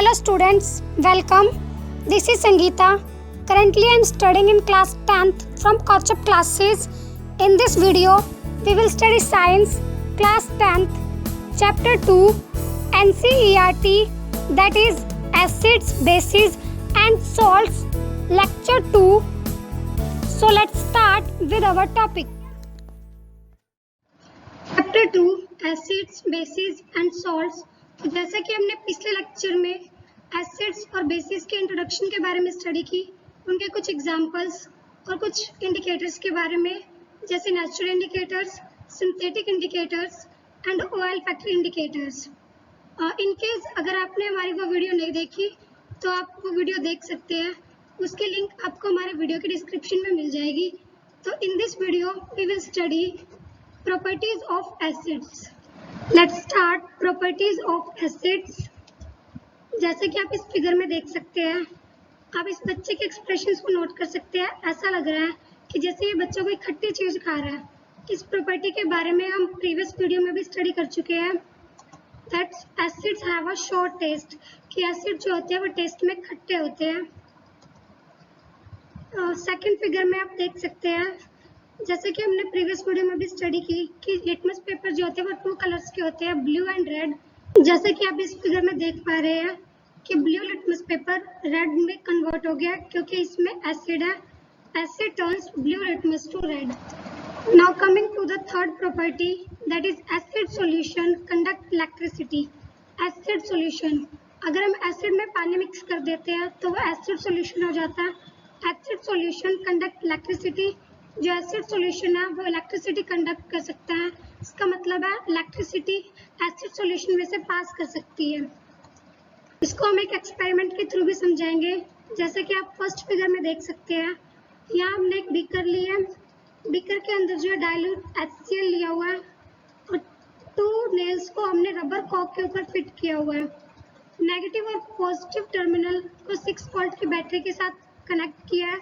Hello students, welcome. This is Sangeeta. Currently I am studying in class 10th from Kauchap classes. In this video, we will study science class 10th chapter 2 NCERT, that is acids, bases and salts, lecture 2. So let's start with our topic. Chapter 2 acids, basis and salts. तो जैसा कि हमने पिछले lecture में acids और basis के introduction के बारे में स्टडी की, उनके कुछ एग्जांपल्स और कुछ इंडिकेटर्स के बारे में, जैसे natural indicators, synthetic indicators and oil factor indicators. In case अगर आपने हमारी वो वीडियो नहीं देखी तो आप वो वीडियो देख सकते हैं, उसकी लिंक आपको हमारे वीडियो के डिस्क्रिप्शन में मिल जाएगी। तो in this video we will study properties of acids. Let's start properties of acids. जैसे कि आप इस फिगर में देख सकते हैं, आप इस बच्चे के एक्सप्रेशंस को नोट कर सकते हैं। ऐसा लग रहा है कि जैसे ये बच्चा कोई खट्टी चीज खा रहा है। इस प्रॉपर्टी के बारे में हम प्रीवियस वीडियो में भी स्टडी कर चुके हैं। That acids have a short taste, कि एसिड जो होते हैं वो टेस्ट में खट्टे होते हैं। सेकंड फिगर में आप देख सकते हैं, जैसे कि हमने प्रीवियस वीडियो में भी स्टडी की कि लिटमस पेपर जो होते हैं वो 2 कलर्स के होते हैं, ब्लू एंड रेड। जैसे कि आप इस फिगर में देख पा रहे हैं कि ब्लू लिटमस पेपर रेड में कन्वर्ट हो गया क्योंकि इसमें एसिड है। Acid turns blue litmus to red. Now coming to the third property, that is acid solution conduct electricity. Acid solution, अगर हम एसिड में पानी मिक्स कर देते हैं तो वो एसिड सॉल्यूशन हो जाता है। एसिड सॉल्यूशन कंडक्ट इलेक्ट्रिसिटी, जो एसिड सॉल्यूशन है वो इलेक्ट्रिसिटी कंडक्ट कर सकता है। इसका मतलब है इलेक्ट्रिसिटी एसिड सॉल्यूशन में से पास कर सकती है। इसको हम एक एक्सपेरिमेंट के थ्रू भी समझाएंगे। जैसे कि आप फर्स्ट फिगर में देख सकते हैं, यहाँ हमने एक बीकर लिया है। बीकर के अंदर जो है डाइल्यूट HCl लिया हुआ है और 2 नेल्स को हमने रबर कॉक के ऊपर फिट किया हुआ है। नेगेटिव और पॉजिटिव टर्मिनल को 6 वोल्ट की बैटरी के साथ कनेक्ट किया है।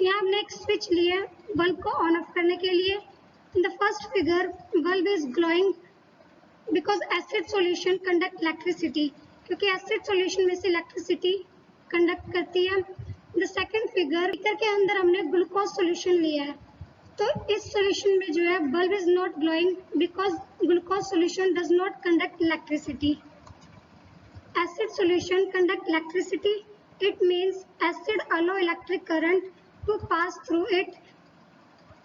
यहाँ हमने एक स्विच लिया है बल्ब को ऑन ऑफ करने के लिए। In the first figure bulb is glowing because acid solution conduct electricity, क्योंकि एसिड सॉल्यूशन में से इलेक्ट्रिसिटी कंडक्ट करती है। द सेकंड फिगर, बीकर के अंदर हमने ग्लूकोज सॉल्यूशन लिया है, तो इस सॉल्यूशन में जो है bulb is not glowing because glucose solution does not conduct electricity. Acid solution conduct electricity, it means acid allow electric current to pass through it.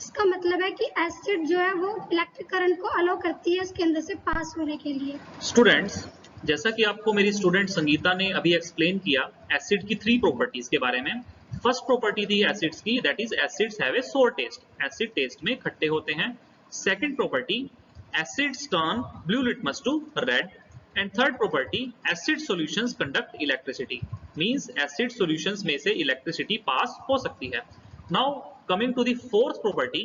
इसका मतलब है कि एसिड जो है वो इलेक्ट्रिक करंट को अलो करती है इसके अंदर से पास होने के लिए। स्टूडेंट्स, जैसा कि आपको मेरी स्टूडेंट संगीता ने अभी एक्सप्लेन किया एसिड की 3 प्रॉपर्टीज के बारे में। फर्स्ट प्रॉपर्टी थी एसिड्स की, that is acids have a sour taste, acid taste में खट्टे होते हैं। Second property, acids turn blue litmus to red. And third property, acid solutions conduct electricity, means acid solutions में से इलेक्ट्रिसिटी पास हो सकती है। Now coming to the fourth property,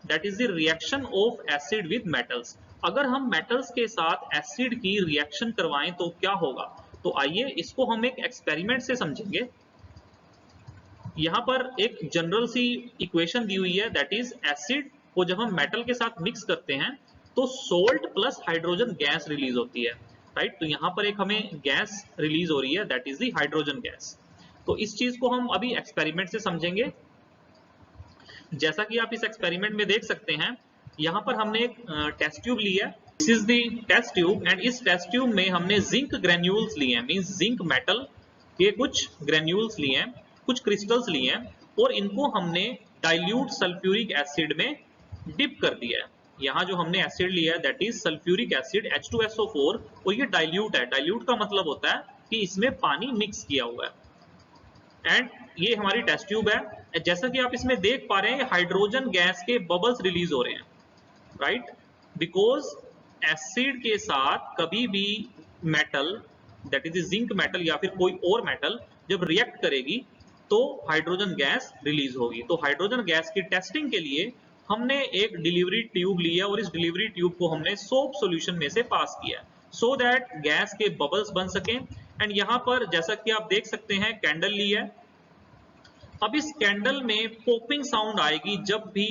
that is the reaction of acid with metals. अगर हम metals के साथ acid की रिएक्शन करवाएं तो क्या होगा, तो आइए इसको हम एक एक्सपेरिमेंट से समझेंगे। यहाँ पर एक जनरल सी इक्वेशन दी हुई है, दैट इज एसिड को जब हम मेटल के साथ मिक्स करते हैं तो salt plus hydrogen gas release होती है, राइट। तो यहाँ पर एक हमें गैस रिलीज हो रही है, that is the hydrogen gas. तो इस चीज को हम अभी एक्सपेरिमेंट से समझेंगे। जैसा कि आप इस एक्सपेरिमेंट में देख सकते हैं, यहाँ पर हमने एक टेस्ट ट्यूब ली है। This is the test tube and इस टेस्ट ट्यूब में हमने जिंक ग्रेन्यूल्स लिए हैं, मींस जिंक मेटल के कुछ ग्रेन्यूल्स लिए हैं, कुछ क्रिस्टल्स लिए हैं और इनको हमने डाइल्यूट सल्फ्यूरिक एसिड में डिप कर दिया है। यहाँ जो हमने एसिड लिया है that is sulphuric acid H2SO4 और ये डाइल्यूट है। डाइल्यूट का मतलब होता है कि इसमें पानी मिक्स किया हुआ है। एंड ये हमारी टेस्ट ट्यूब है। जैसा कि आप इसमें देख पा रहे हैं हाइड्रोजन गैस के बबल्स रिलीज हो रहे हैं, राइट, बिकॉज एसिड के साथ कभी भी metal that is zinc metal या फिर कोई और मेटल जब रिएक्ट करेगी तो हाइड्रोजन गैस रिलीज होगी। तो हाइड्रोजन गैस की टेस्टिंग के लिए हमने एक डिलीवरी ट्यूब लिया और इस डिलीवरी ट्यूब को हमने सोप सॉल्यूशन में से पास किया सो दैट गैस के बबल्स बन सकें। एंड यहाँ पर जैसा कि आप देख सकते हैं कैंडल ली है। अब इस कैंडल में पॉपिंग साउंड आएगी जब भी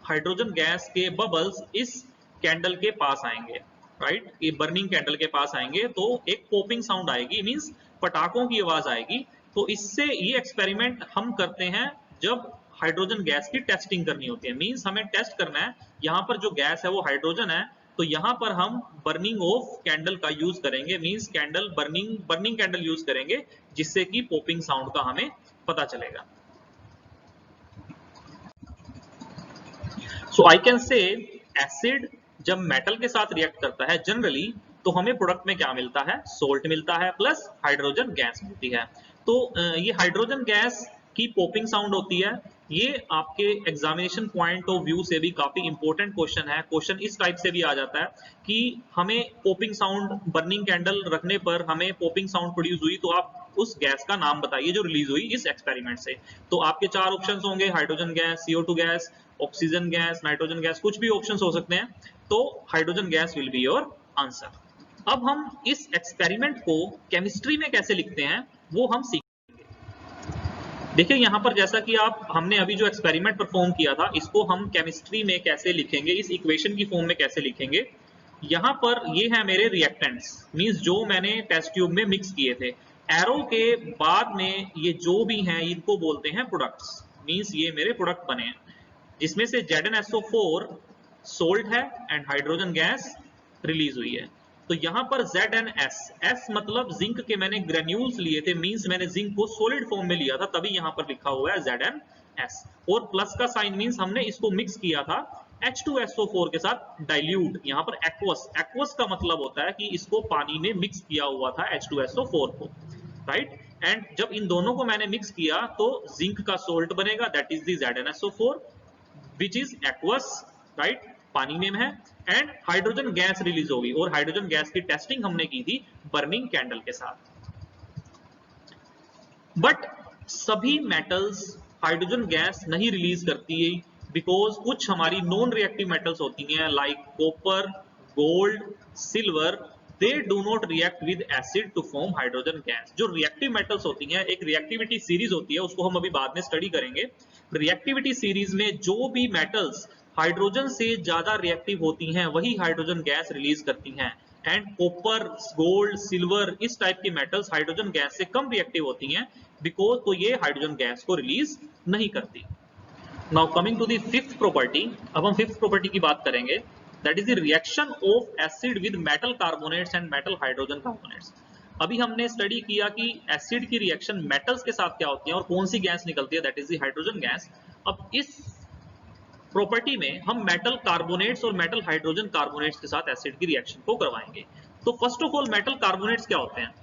हाइड्रोजन गैस के बबल्स इस कैंडल के पास आएंगे। राइट, ये बर्निंग कैंडल के पास आएंगे तो एक पॉपिंग साउंड आएगी, मींस पटाखों की आवाज आएगी। तो इससे ये एक्सपेरिमेंट हम करते हैं जब हाइड्रोजन गैस की टेस्टिंग करनी होती है, मींस हमें टेस्ट करना है यहाँ पर जो गैस है वो हाइड्रोजन है, तो यहाँ पर हम बर्निंग ऑफ कैंडल का यूज करेंगे, means candle burning candle use करेंगे, जिससे कि पॉपिंग साउंड का हमें पता चलेगा। सो आई कैन से एसिड जब मेटल के साथ रिएक्ट करता है जनरली, तो हमें प्रोडक्ट में क्या मिलता है, सोल्ट मिलता है प्लस हाइड्रोजन गैस मिलती है। तो ये हाइड्रोजन गैस की पॉपिंग साउंड होती है। ये आपके एग्जामिनेशन पॉइंट ऑफ व्यू से भी काफी इंपॉर्टेंट क्वेश्चन है। क्वेश्चन इस टाइप से भी आ जाता है कि हमें पॉपिंग साउंड, बर्निंग कैंडल रखने पर हमें पॉपिंग साउंड प्रोड्यूस हुई, तो आप उस गैस का नाम बताइए जो रिलीज हुई इस एक्सपेरिमेंट से। तो आपके चार ऑप्शंस होंगे, hydrogen gas, CO2 gas, oxygen gas, nitrogen gas, कुछ भी ऑप्शंस हो सकते हैं। तो hydrogen gas will be your answer. अब हम इस एक्सपेरिमेंट को केमिस्ट्री में कैसे लिखते हैं वो हम सीखेंगे। देखिए यहाँ पर जैसा कि हमने अभी जो एक्सपेरिमेंट परफॉर्म किया था, इसको हम केमिस्ट्री में कैसे लिखेंगे, इस इक्वेशन की फॉर्म में कैसे लिखेंगे। यहाँ पर ये है मेरे रिएक्टेंट्स, मींस जो मैंने टेस्ट ट्यूब में मिक्स किए थे। एरो के बाद में ये जो भी हैं इनको बोलते हैं प्रोडक्ट्स, मींस ये मेरे प्रोडक्ट बने हैं, जिसमें से ZnSO4 सोल्ट है एंड हाइड्रोजन गैस रिलीज हुई है। तो यहाँ पर ZnS, S मतलब जिंक के मैंने ग्रेन्यूल्स लिए थे, मींस मैंने जिंक को सॉलिड फॉर्म में लिया था, तभी यहाँ पर लिखा हुआ है ZnS। और प्लस का साइन मींस हमने इसको मिक्स किया था H2SO4 के साथ डाइल्यूट, यहाँ पर एक्वस, एक्वस का मतलब होता है कि इसको पानी में मिक्स किया हुआ था H2SO4 को, राइट। एंड जब इन दोनों को मैंने मिक्स किया तो जिंक का सोल्ट बनेगा, that is the ZnSO4 which is aqueous, right, पानी में है। एंड हाइड्रोजन गैस रिलीज होगी, और हाइड्रोजन गैस की टेस्टिंग हमने की थी बर्निंग कैंडल के साथ। बट सभी मेटल्स हाइड्रोजन गैस नहीं रिलीज करती है, बिकॉज कुछ हमारी नॉन रिएक्टिव मेटल्स होती हैं like copper, gold, silver, they do not react with acid to form hydrogen gas. जो रिएक्टिव मेटल्स होती हैं, एक रिएक्टिविटी सीरीज होती है, उसको हम अभी बाद में स्टडी करेंगे। रिएक्टिविटी सीरीज में जो भी मेटल्स हाइड्रोजन से ज्यादा रिएक्टिव होती हैं वही हाइड्रोजन गैस रिलीज करती हैं। एंड कॉपर, गोल्ड, सिल्वर, इस टाइप की मेटल्स हाइड्रोजन गैस से कम रिएक्टिव होती हैं, बिकॉज तो ये हाइड्रोजन गैस को रिलीज नहीं करती। Now coming to the fifth property, अब हम फिफ्थ प्रॉपर्टी की बात करेंगे, that is the reaction of acid with metal carbonates and metal hydrogen carbonates. अभी हमने स्टडी किया कि एसिड की रिएक्शन मेटल्स के साथ क्या होती है और कौन सी गैस निकलती है, that is the hydrogen gas. अब इस प्रॉपर्टी में हम मेटल कार्बोनेट्स और मेटल हाइड्रोजन कार्बोनेट्स के साथ एसिड की रिएक्शन को करवाएंगे। तो first of all metal carbonates क्या होते हैं,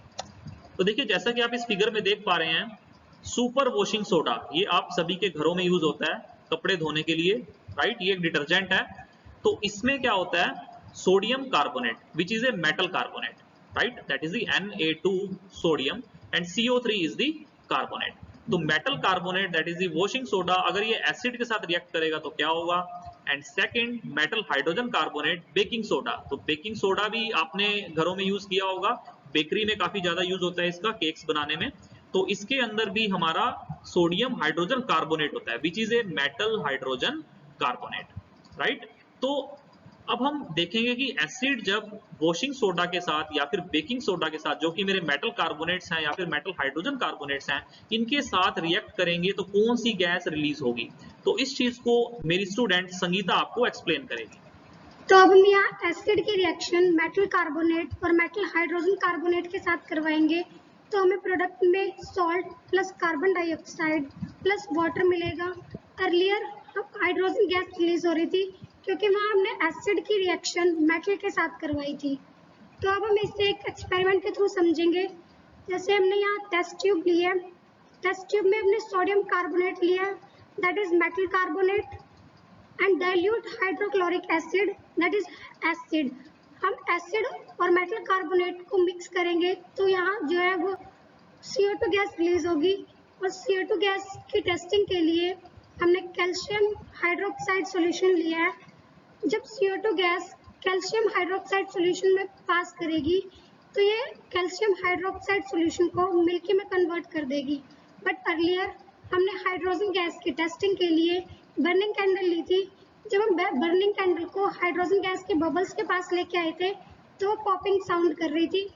तो देखिए जैसा कि आप इस फिगर में देख पा रहे हैं, सुपर वॉशिंग सोडा, ये आप सभी के घरों में यूज होता है कपड़े धोने के लिए, राइट, ये एक डिटर्जेंट है। तो इसमें क्या होता है, sodium carbonate which is a metal carbonate, right, that is the Na2 sodium and CO3 is the carbonate. तो metal carbonate that is the washing soda, अगर ये एसिड के साथ रिएक्ट करेगा तो क्या होगा। And second metal hydrogen carbonate baking soda, तो बेकिंग सोडा भी आपने घरों में यूज किया होगा, बेकरी में काफी ज्यादा यूज होता है इसका, केक्स बनाने में। तो इसके अंदर भी हमारा सोडियम हाइड्रोजन कार्बोनेट होता है विच is a metal hydrogen carbonate, right. तो अब हम देखेंगे कि एसिड जब वॉशिंग सोडा के साथ या फिर बेकिंग सोडा के साथ, जो कि मेरे मेटल कार्बोनेट्स हैं या फिर मेटल हाइड्रोजन कार्बोनेट्स हैं, इनके साथ रिएक्ट करेंगे तो कौन सी गैस रिलीज होगी। तो इस चीज को मेरी स्टूडेंट संगीता आपको एक्सप्लेन करेगी। तो अब हम यहाँ एसिड की रिएक्शन मेटल कार्बोनेट और मेटल हाइड्रोजन कार्बोनेट के साथ करवाएंगे। तो हमें प्रोडक्ट में salt plus carbon dioxide plus water मिलेगा। अर्लियर हाइड्रोजन गैस रिलीज हो रही थी क्योंकि वहाँ हमने एसिड की रिएक्शन मेटल के साथ करवाई थी। तो अब हम इसे एक एक्सपेरिमेंट के थ्रू समझेंगे। जैसे हमने यहाँ टेस्ट ट्यूब लिया, टेस्ट ट्यूब में हमने सोडियम कार्बोनेट लिया, that is metal carbonate, and dilute hydrochloric acid, that is acid. हम एसिड और मेटल कार्बोनेट को मिक्स करेंगे तो यहाँ जो है वो CO2 गैस रिलीज होगी। और CO2 गैस की टेस्टिंग के लिए हमने कैल्शियम हाइड्रोक्साइड सॉल्यूशन लिया है। जब CO2 gas calcium hydroxide solution में पास करेगी तो ये कैल्शियम हाइड्रोक्साइड सॉल्यूशन को मिल्की में कन्वर्ट कर देगी। बट अर्लियर हमने हाइड्रोजन गैस की टेस्टिंग के लिए बर्निंग कैंडल ली थी। जब हम बर्निंग कैंडल को हाइड्रोजन गैस के बबल्स के पास लेके आए थे तो पॉपिंग साउंड कर रही थी।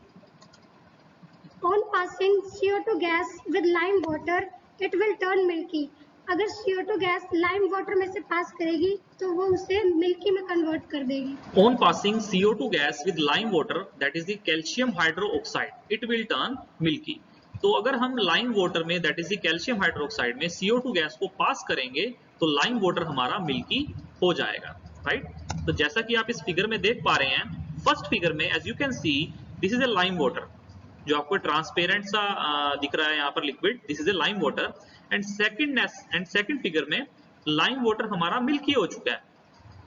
On passing CO2 gas with lime water, it will turn milky. अगर CO2 गैस लाइम वाटर में से पास करेगी तो वो उसे मिल्की में कन्वर्ट कर देगी। On passing CO2 gas with lime water, that is the calcium hydroxide, it will turn milky. तो अगर हम लाइम वाटर में that is the calcium hydroxide में CO2 गैस को पास करेंगे तो लाइम वाटर हमारा मिल्की हो जाएगा, राइट? तो जैसा कि आप इस फिगर में देख पा रहे हैं, फर्स्ट फिगर में as you can see this is a lime water, जो आपको ट्रांसपेरेंट सा दिख रहा है यहाँ पर liquid, this is a lime water. And second figure में लाइम वाटर हमारा मिल्की हो चुका है,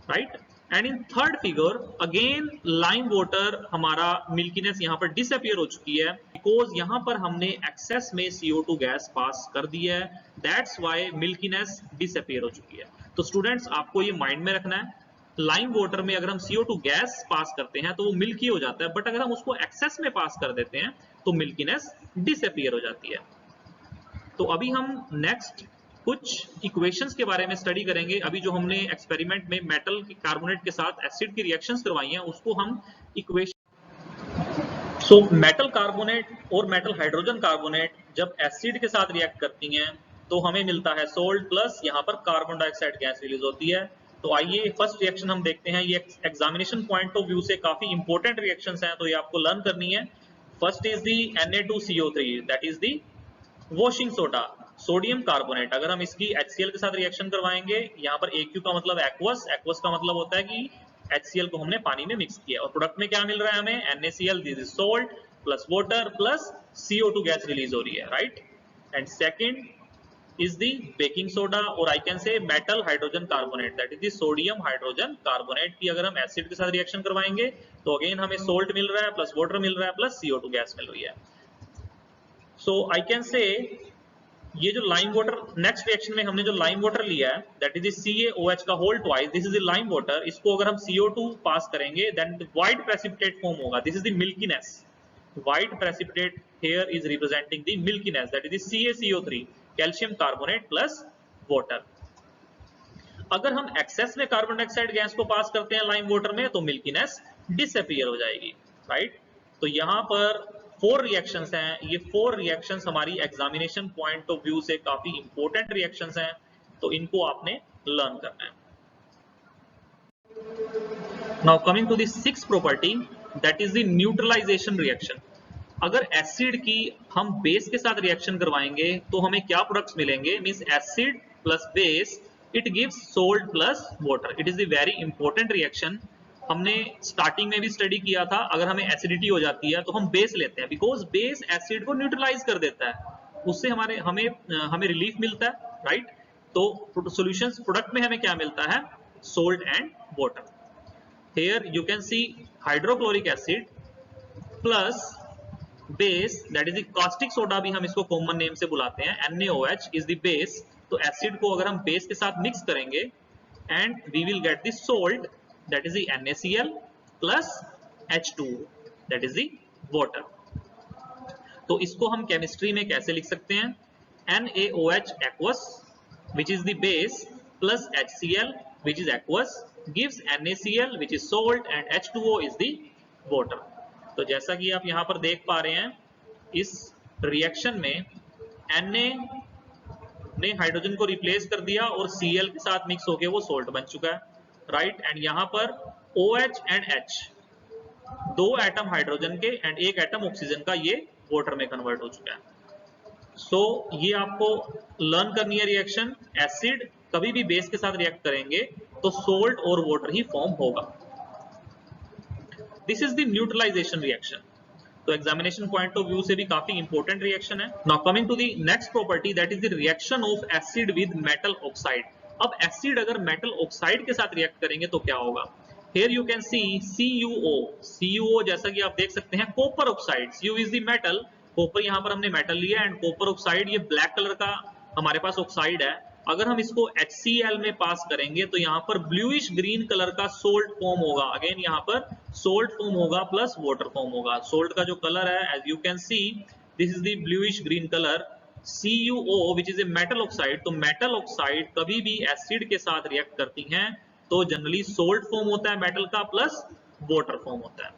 right? And in third figure again lime water हमारा मिल्कीनेस यहाँ पर डिसअपियर हो चुकी है, बिकॉज यहाँ पर हमने एक्सेस में CO2 गैस पास कर दी है, दैट्स व्हाई मिल्कीनेस डिसअपियर हो चुकी है। तो स्टूडेंट्स आपको ये माइंड में रखना है, लाइम वाटर में अगर हम CO2 गैस पास करते हैं तो वो मिल्की हो जाता है, बट अगर हम उसको एक्सेस में पास कर देते हैं तो मिल्कीनेस डिसअपियर हो जाती है। तो अभी हम नेक्स्ट कुछ इक्वेशंस के बारे में स्टडी करेंगे। अभी जो हमने एक्सपेरिमेंट में मेटल कार्बोनेट के साथ एसिड की रिएक्शंस करवाई हैं उसको हम इक्वेशन। सो मेटल कार्बोनेट और मेटल हाइड्रोजन कार्बोनेट जब एसिड के साथ रिएक्ट करती हैं तो हमें मिलता है सोल्ट प्लस यहाँ पर कार्बन डाइऑक्साइड गैस रिलीज होती है। तो आइए फर्स्ट रिएक्शन हम देखते हैं, ये एग्जामिनेशन पॉइंट ऑफ व्यू से काफी इंपॉर्टेंट रिएक्शंस हैं तो ये आपको लर्न करनी है। First is the Na2CO3, that is the washing soda, sodium carbonate. अगर हम इसकी HCl के साथ रिएक्शन करवाएंगे, यहाँ पर AQ का मतलब एक्वस, एक्वस का मतलब होता है कि HCl को हमने पानी में मिक्स किया और प्रोडक्ट में क्या मिल रहा है हमें, NaCl, this is salt plus water plus CO2 gas release हो रही है, right? And second is the baking soda or I can say metal hydrogen carbonate, that is the sodium hydrogen carbonate की अगर हम एसिड के साथ reaction करवाएंगे तो अगेन हमें सोल्ट मिल रहा है प्लस वाटर मिल रहा है प्लस CO2 गैस मिल रही है। सो आई कैन से ये जो लाइम वाटर, नेक्स्ट रिएक्शन में हमने जो लाइम वाटर लिया है दैट इज CaOH का whole twice, this is the lime water, इसको अगर हम CO2 पास करेंगे देन व्हाइट प्रेसिपिटेट फॉर्म होगा, this is the milkiness, white precipitate here is representing the milkiness, that is CaCO3 calcium carbonate plus water. अगर हम access में carbon dioxide gas को पास करते हैं लाइम वाटर में तो मिल्कीनेस डिसअपियर हो जाएगी, राइट? तो यहाँ पर 4 रिएक्शंस हैं, ये 4 रिएक्शंस हमारी एग्जामिनेशन पॉइंट ऑफ व्यू से काफी इंपॉर्टेंट रिएक्शंस हैं तो इनको आपने लर्न करना है। Now coming to the 6th property, that is the neutralisation reaction. अगर एसिड की हम बेस के साथ रिएक्शन करवाएंगे तो हमें क्या प्रोडक्ट्स मिलेंगे, means acid plus base, it gives salt plus water. It is the very important reaction, हमने स्टार्टिंग में भी स्टडी किया था। अगर हमें एसिडिटी हो जाती है तो हम बेस लेते हैं, बिकॉज बेस एसिड को न्यूट्रलाइज कर देता है, उससे हमें रिलीफ मिलता है, राइट? तो सॉल्यूशंस प्रोडक्ट में हमें क्या मिलता है, salt and water. Here you can see hydrochloric acid plus base, that is the caustic soda भी हम इसको कॉमन नेम से बुलाते हैं, NaOH इज द बेस। तो एसिड को अगर हम बेस के साथ मिक्स करेंगे and we will get the salt, that is the NaCl plus H2O, that is the water. तो इसको हम केमिस्ट्री में कैसे लिख सकते हैं, NaOH aqueous which is the base plus HCl which is aqueous gives NaCl which is salt and H2O is the water। तो जैसा कि आप यहाँ पर देख पा रहे हैं, इस रिएक्शन में Na ने हाइड्रोजन को रिप्लेस कर दिया और Cl के साथ मिक्स होके वो सोल्ट बन चुका है, राइट? एंड यहाँ पर OH and H, 2 atom hydrogen के एंड 1 एटम ऑक्सीजन का, ये वाटर में कन्वर्ट हो चुका है। सो ये आपको लर्न करनी है रिएक्शन, एसिड कभी भी बेस के साथ रिएक्ट करेंगे तो सोल्ट और वाटर ही फॉर्म होगा। This is the neutralisation reaction, तो एग्जामिनेशन पॉइंट ऑफ व्यू से भी काफी इंपॉर्टेंट रिएक्शन है। Now coming to the next property, that is the reaction of acid with metal oxide. अब एसिड अगर मेटल ऑक्साइड के साथ रिएक्ट करेंगे तो क्या होगा, here you can see CuO, जैसा कि आप देख सकते हैं copper oxide, Cu is the metal, copper यहाँ पर हमने मेटल लिया एंड कॉपर ऑक्साइड ये ब्लैक कलर का हमारे पास ऑक्साइड है। अगर हम इसको HCl में पास करेंगे तो यहाँ पर ब्लूइश ग्रीन कलर का सोल्ट फॉर्म होगा, अगेन यहाँ पर सोल्ट फॉर्म होगा प्लस वाटर फॉर्म होगा। सोल्ट का जो कलर है as you can see this is the bluish green colour, CuO which is a metal oxide। तो मेटल ऑक्साइड कभी भी एसिड के साथ रिएक्ट करती हैं तो जनरली सोल्ट फॉर्म होता है मेटल का प्लस वाटर फॉर्म होता है।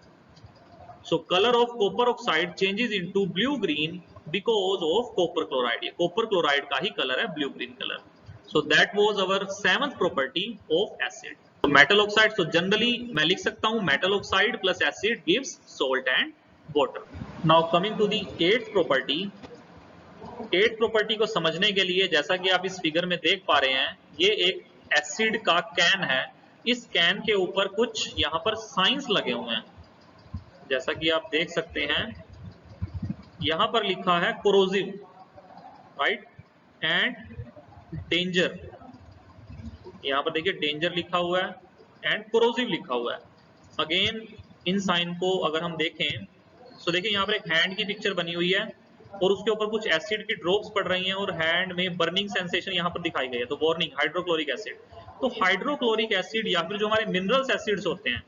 So color of copper oxide changes into blue green because of copper chloride. ये copper chloride का ही color है blue green color. So that was our 7th property of acid. So metal oxide, so generally मैं लिख सकता हूँ metal oxide plus acid gives salt and water. Now coming to the 8th property. 8th property को समझने के लिए जैसा कि आप इस फिगर में देख पा रहे हैं, ये एक एसिड का कैन है. इस कैन के ऊपर कुछ यहाँ पर साइंस लगे हुए हैं. जैसा कि आप देख सकते हैं, यहां पर लिखा है कोरोसिव, राइट, एंड डेंजर. यहां पर देखिए डेंजर लिखा हुआ है एंड कोरोसिव लिखा हुआ है. अगेन इन साइन को अगर हम देखें, तो देखिए यहां पर एक हैंड की पिक्चर बनी हुई है और उसके ऊपर कुछ एसिड की ड्रॉप्स पड़ रही हैं और हैंड में बर्निंग सेंसेशन यहां पर दिखाई गई है. तो वार्निंग, हाइड्रोक्लोरिक एसिड. तो हाइड्रोक्लोरिक एसिड या फिर जो हमारे मिनरल्स एसिड्स होते हैं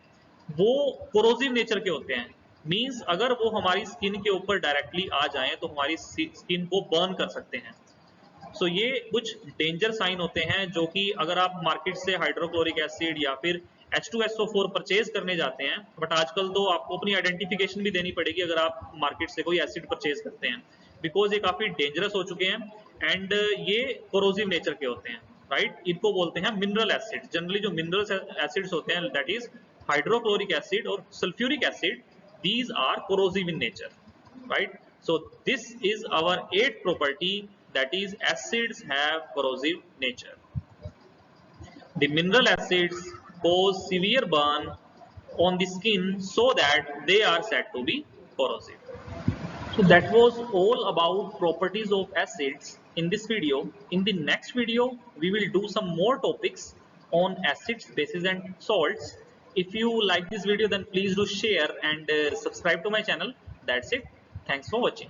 वो कोरोसिव नेचर के होते हैं. मींस अगर वो हमारी स्किन के ऊपर डायरेक्टली आ जाएं तो हमारी स्किन को बर्न कर सकते हैं. सो ये कुछ डेंजर साइन होते हैं जो कि अगर आप मार्केट से हाइड्रोक्लोरिक एसिड या फिर H2SO4 परचेज करने जाते हैं, बट आजकल तो आपको अपनी आइडेंटिफिकेशन भी देनी पड़ेगी अगर आप मार्केट से कोई एसिड परचेज करते हैं, बिकॉज ये काफी डेंजरस हो चुके हैं एंड ये कोरोसिव नेचर के होते हैं, राइट. इनको बोलते हैं मिनरल एसिड. जनरली जो मिनरल एसिड्स होते हैं दैट इज हाइड्रोक्लोरिक एसिड और sulphuric acid, these are corrosive in nature, right. So this is our 8th property, that is acids have corrosive nature. The mineral acids cause severe burn on the skin so that they are said to be corrosive. So that was all about properties of acids in this video. In the next video we will do some more topics on acids, bases and salts. If you like this video then please do share and subscribe to my channel. That's it. Thanks for watching.